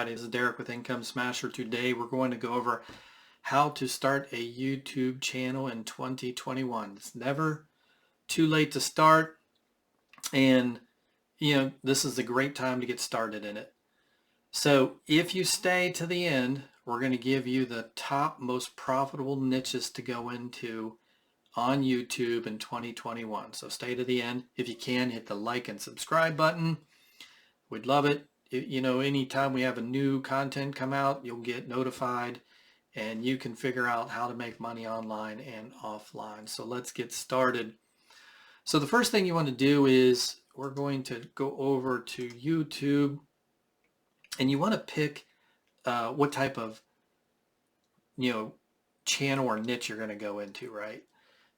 This is Derek with IncomeSmasher. Today we're going to go over how to start a YouTube channel in 2021. It's never too late to start, and this is a great time to get started in it. So if you stay to the end, we're going to give you the top most profitable niches to go into on YouTube in 2021. So stay to the end. If you can, hit the like and subscribe button. We'd love it. Anytime we have a new content come out, you'll get notified and you can figure out how to make money online and offline. So let's get started. So the first thing you want to do is we're going to go over to YouTube, and you want to pick what type of channel or niche you're going to go into, right?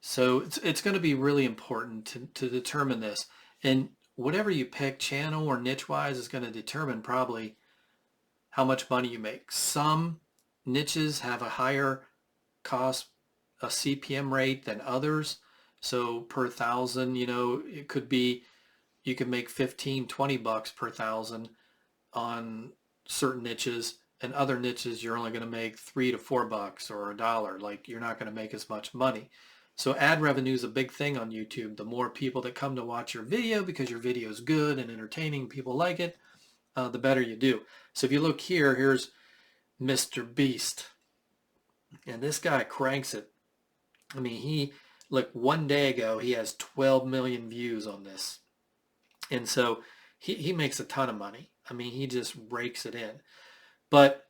So it's going to be really important to determine this. And whatever you pick, channel or niche wise, is going to determine probably how much money you make. Some niches have a higher cost, a CPM rate than others. So per thousand, it could be, you can make 15, 20 bucks per thousand on certain niches, and other niches you're only going to make $3 to $4 or $1. Like, you're not going to make as much money. So ad revenue is a big thing on YouTube. The more people that come to watch your video because your video is good and entertaining, people like it, the better you do. So if you look here, here's Mr. Beast. And this guy cranks it. I mean, one day ago, he has 12 million views on this. And so he makes a ton of money. I mean, he just rakes it in. But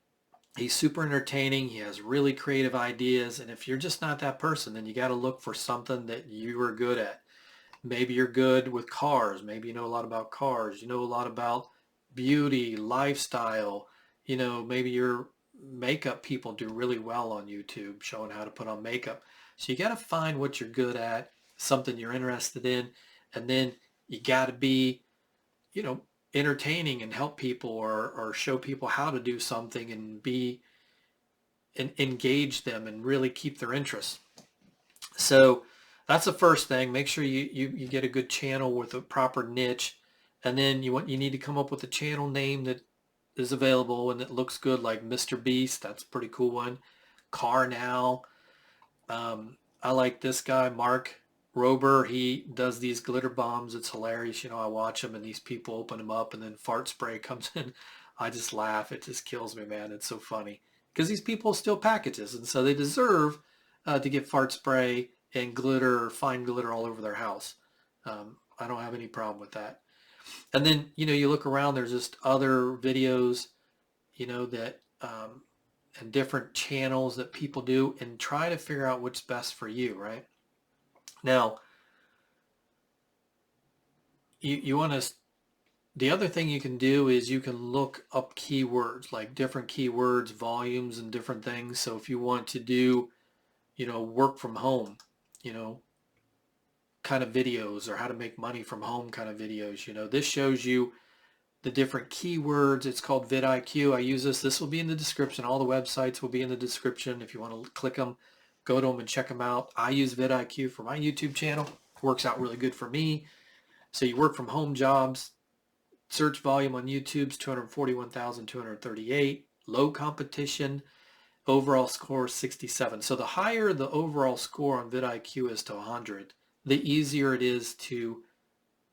he's super entertaining. He has really creative ideas. And if you're just not that person, then you got to look for something that you are good at. Maybe you're good with cars. Maybe you know a lot about cars. You know a lot about beauty, lifestyle. Maybe your makeup people do really well on YouTube, showing how to put on makeup. So you got to find what you're good at, something you're interested in, and then you got to be, entertaining and help people or show people how to do something and engage them and really keep their interest. So that's the first thing. Make sure you get a good channel with a proper niche, and then you need to come up with a channel name that is available and that looks good, like Mr. Beast. That's a pretty cool one. Car Now. I like this guy, Mark Rober. He does these glitter bombs. It's hilarious. I watch them, and these people open them up, and then fart spray comes in. I just laugh. It just kills me, man. It's so funny because these people steal packages, and so they deserve to get fart spray and glitter, fine glitter all over their house. I don't have any problem with that. And then, you look around, there's just other videos, that and different channels that people do, and try to figure out what's best for you, right? Now, you want to, the other thing you can do is you can look up keywords, like different keywords, volumes, and different things. So if you want to do, work from home, kind of videos, or how to make money from home kind of videos, this shows you the different keywords. It's called vidIQ. I use this. This will be in the description. All the websites will be in the description. If you want to click them, go to them and check them out. I use vidIQ for my YouTube channel. It works out really good for me. So you work from home jobs. Search volume on YouTube's 241,238. Low competition. Overall score 67. So the higher the overall score on vidIQ is to 100, the easier it is to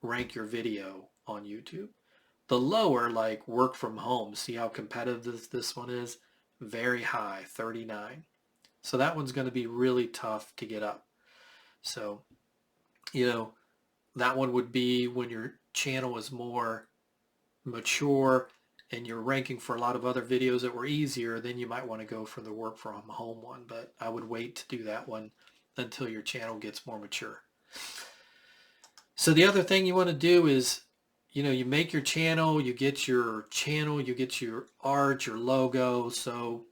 rank your video on YouTube. The lower, like work from home, see how competitive this one is? Very high, 39. So that one's going to be really tough to get up. So, that one would be when your channel is more mature and you're ranking for a lot of other videos that were easier, then you might want to go for the work from home one. But I would wait to do that one until your channel gets more mature. So the other thing you want to do is, you make your channel, you get your art, your logo. So,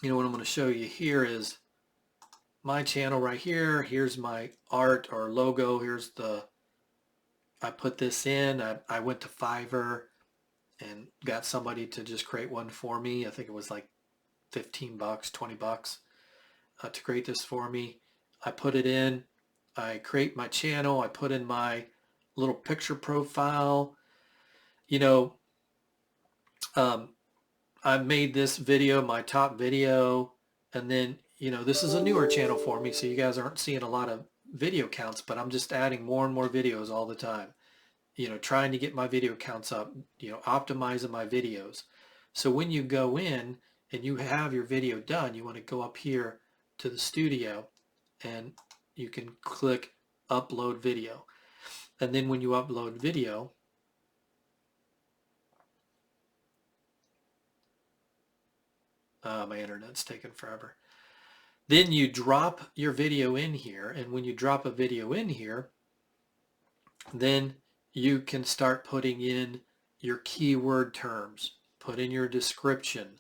what I'm going to show you here is my channel right here. Here's my art or logo. I put this in. I went to Fiverr and got somebody to just create one for me. I think it was like 15 bucks, 20 bucks to create this for me. I put it in. I create my channel. I put in my little picture profile. I made this video my top video, and then, this is a newer channel for me, so you guys aren't seeing a lot of video counts, but I'm just adding more and more videos all the time, trying to get my video counts up, optimizing my videos. So when you go in and you have your video done, you want to go up here to the studio and you can click upload video. And then when you upload video, my internet's taking forever. Then you drop your video in here, and when you drop a video in here, then you can start putting in your keyword terms, put in your description.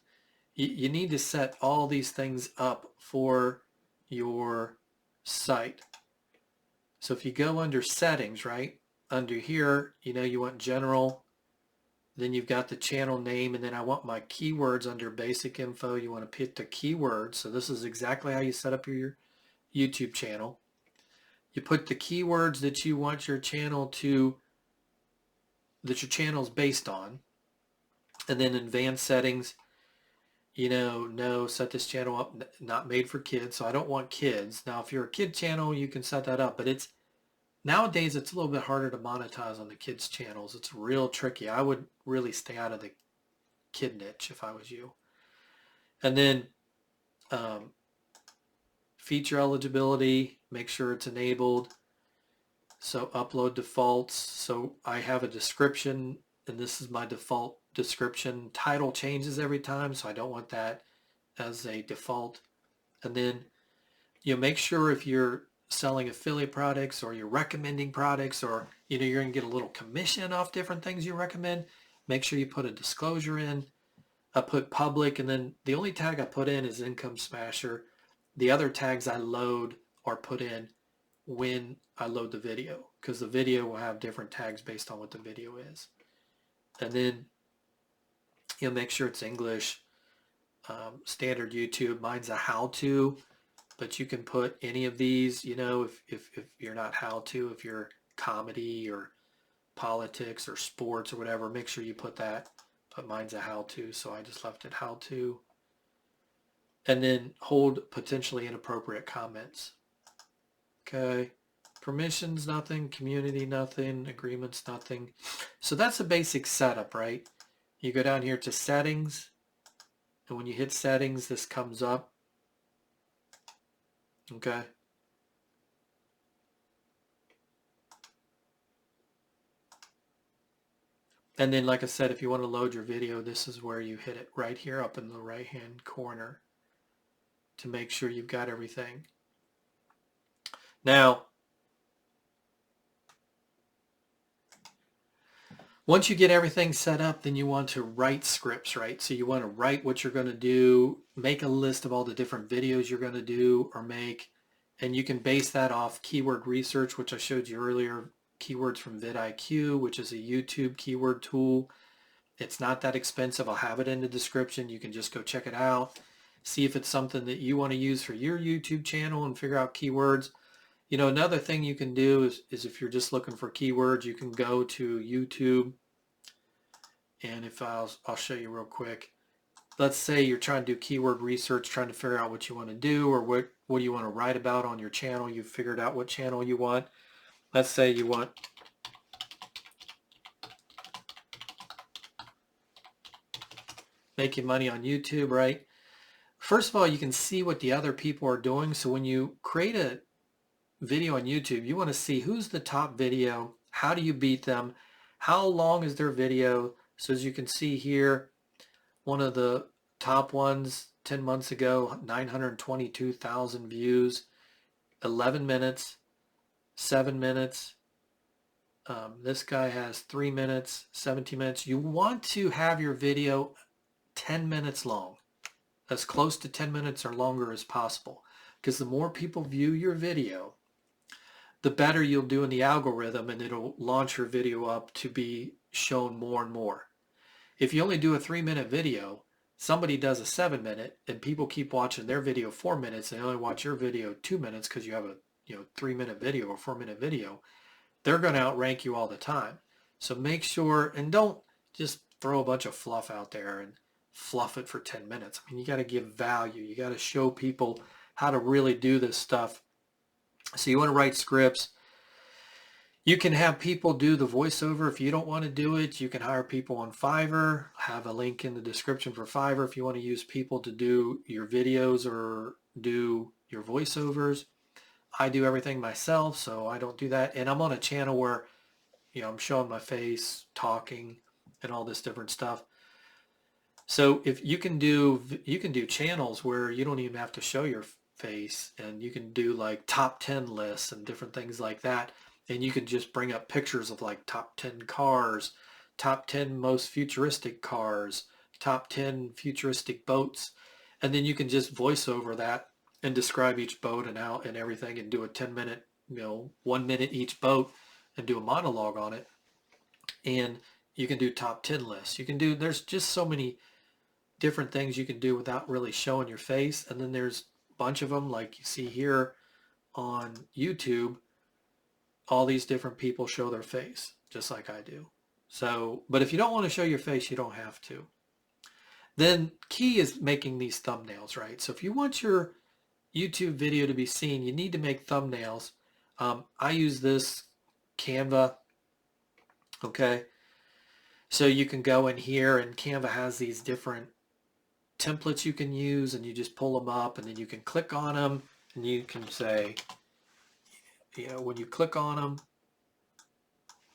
You need to set all these things up for your site. So if you go under settings, right, under here, you want general, then you've got the channel name, and then I want my keywords under basic info. You want to put the keywords. So this is exactly how you set up your YouTube channel. You put the keywords that you want your channel to, that your channel is based on. And then advanced settings, no, set this channel up, not made for kids. So I don't want kids. Now, if you're a kid channel, you can set that up, but nowadays it's a little bit harder to monetize on the kids channels. It's real tricky. I would really stay out of the kid niche if I was you. And then feature eligibility, make sure it's enabled. So upload defaults. So I have a description, and this is my default description. Title changes every time, so I don't want that as a default. And then make sure if you're selling affiliate products or you're recommending products, or you're going to get a little commission off different things you recommend, make sure you put a disclosure in. I put public, and then the only tag I put in is IncomeSmasher. The other tags I load or put in when I load the video, because the video will have different tags based on what the video is. And then make sure it's English, standard YouTube. Mine's a how-to, but you can put any of these, if you're not how-to, if you're comedy or politics or sports or whatever, make sure you put that. But mine's a how-to, so I just left it how-to. And then hold potentially inappropriate comments. Okay. Permissions, nothing. Community, nothing. Agreements, nothing. So that's a basic setup, right? You go down here to settings, and when you hit settings, this comes up. Okay. And then, like I said, if you want to load your video, this is where you hit it, right here up in the right-hand corner, to make sure you've got everything. Now, once you get everything set up, then you want to write scripts, right? So you want to write what you're going to do, make a list of all the different videos you're going to do or make, and you can base that off keyword research, which I showed you earlier, keywords from vidIQ, which is a YouTube keyword tool. It's not that expensive. I'll have it in the description. You can just go check it out, see if it's something that you want to use for your YouTube channel and figure out keywords. Another thing you can do is if you're just looking for keywords, you can go to YouTube, and if I'll show you real quick. Let's say you're trying to do keyword research, trying to figure out what you want to do, or what do you want to write about on your channel. You've figured out what channel you want. Let's say you want making money on YouTube, right? First of all, you can see what the other people are doing. So when you create a video on YouTube, you want to see who's the top video, how do you beat them, how long is their video. So as you can see here, one of the top ones 10 months ago, 922,000 views, 11 minutes, 7 minutes. This guy has 3 minutes, 17 minutes. You want to have your video 10 minutes long, as close to 10 minutes or longer as possible, because the more people view your video, the better you'll do in the algorithm, and it'll launch your video up to be shown more and more. If you only do a 3-minute video, somebody does a 7-minute, and people keep watching their video 4 minutes, and they only watch your video 2 minutes because you have a 3-minute video or 4-minute video, they're going to outrank you all the time. So make sure, and don't just throw a bunch of fluff out there and fluff it for 10 minutes. I mean, you got to give value. You got to show people how to really do this stuff. So you want to write scripts. You can have people do the voiceover. If you don't want to do it, you can hire people on Fiverr. Have a link in the description for Fiverr if you want to use people to do your videos or do your voiceovers. I do everything myself, so I don't do that. And I'm on a channel where, I'm showing my face, talking, and all this different stuff. So if you can do channels where you don't even have to show your face, and you can do like top 10 lists and different things like that. And you can just bring up pictures of like top 10 cars, top 10 most futuristic cars, top 10 futuristic boats. And then you can just voice over that and describe each boat and out and everything, and do a 10-minute, 1 minute each boat, and do a monologue on it. And you can do top 10 lists. There's just so many different things you can do without really showing your face. And then there's a bunch of them like you see here on YouTube. All these different people show their face, just like I do. So, but if you don't want to show your face, you don't have to. Then key is making these thumbnails, right? So if you want your YouTube video to be seen, you need to make thumbnails. I use this Canva, okay? So you can go in here, and Canva has these different templates you can use, and you just pull them up, and then you can click on them, and you can say, when you click on them,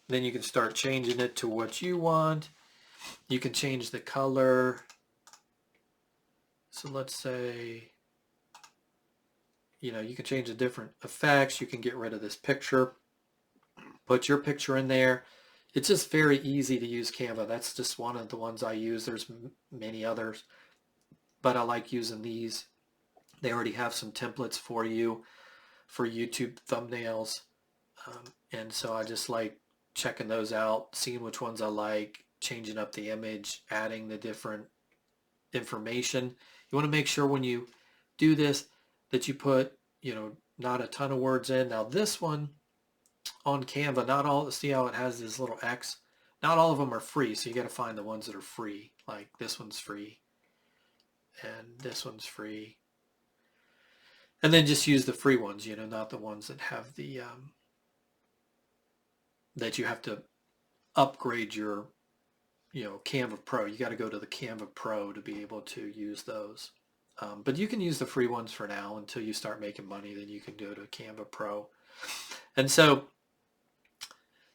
then you can start changing it to what you want. You can change the color. So let's say, you can change the different effects. You can get rid of this picture, put your picture in there. It's just very easy to use Canva. That's just one of the ones I use. There's many others, but I like using these. They already have some templates for you for YouTube thumbnails. And so I just like checking those out, seeing which ones I like, changing up the image, adding the different information. You want to make sure when you do this that you put, not a ton of words in. Now this one on Canva, see how it has this little X? Not all of them are free, so you got to find the ones that are free. Like this one's free, and this one's free. And then just use the free ones, not the ones that have the, that you have to upgrade your, Canva Pro. You got to go to the Canva Pro to be able to use those. But you can use the free ones for now until you start making money. Then you can go to Canva Pro. And so,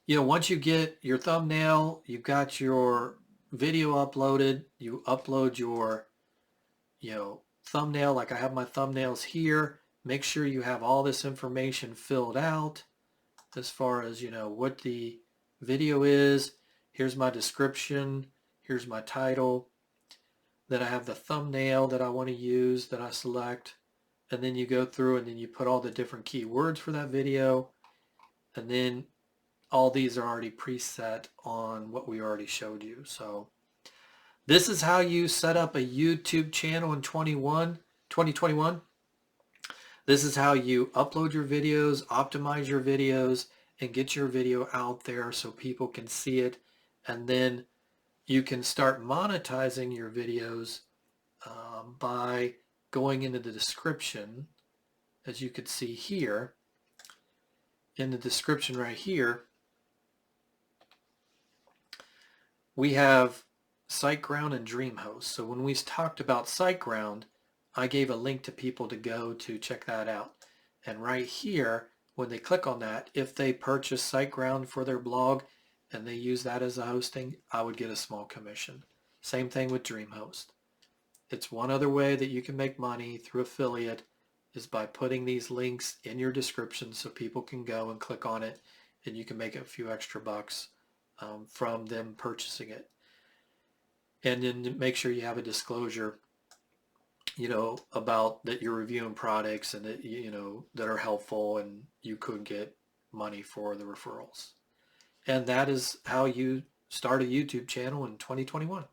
once you get your thumbnail, you've got your video uploaded, you upload your, thumbnail. Like I have my thumbnails here. Make sure you have all this information filled out as far as, what the video is. Here's my description. Here's my title. Then I have the thumbnail that I want to use that I select. And then you go through and then you put all the different keywords for that video. And then all these are already preset on what we already showed you. So this is how you set up a YouTube channel in 2021. This is how you upload your videos, optimize your videos, and get your video out there so people can see it. And then you can start monetizing your videos by going into the description, as you could see here. In the description right here, we have SiteGround and DreamHost. So when we talked about SiteGround, I gave a link to people to go to check that out. And right here, when they click on that, if they purchase SiteGround for their blog and they use that as a hosting, I would get a small commission. Same thing with DreamHost. It's one other way that you can make money through affiliate is by putting these links in your description so people can go and click on it, and you can make a few extra bucks from them purchasing it. And then make sure you have a disclosure, about that you're reviewing products and that, that are helpful, and you could get money for the referrals. And that is how you start a YouTube channel in 2021.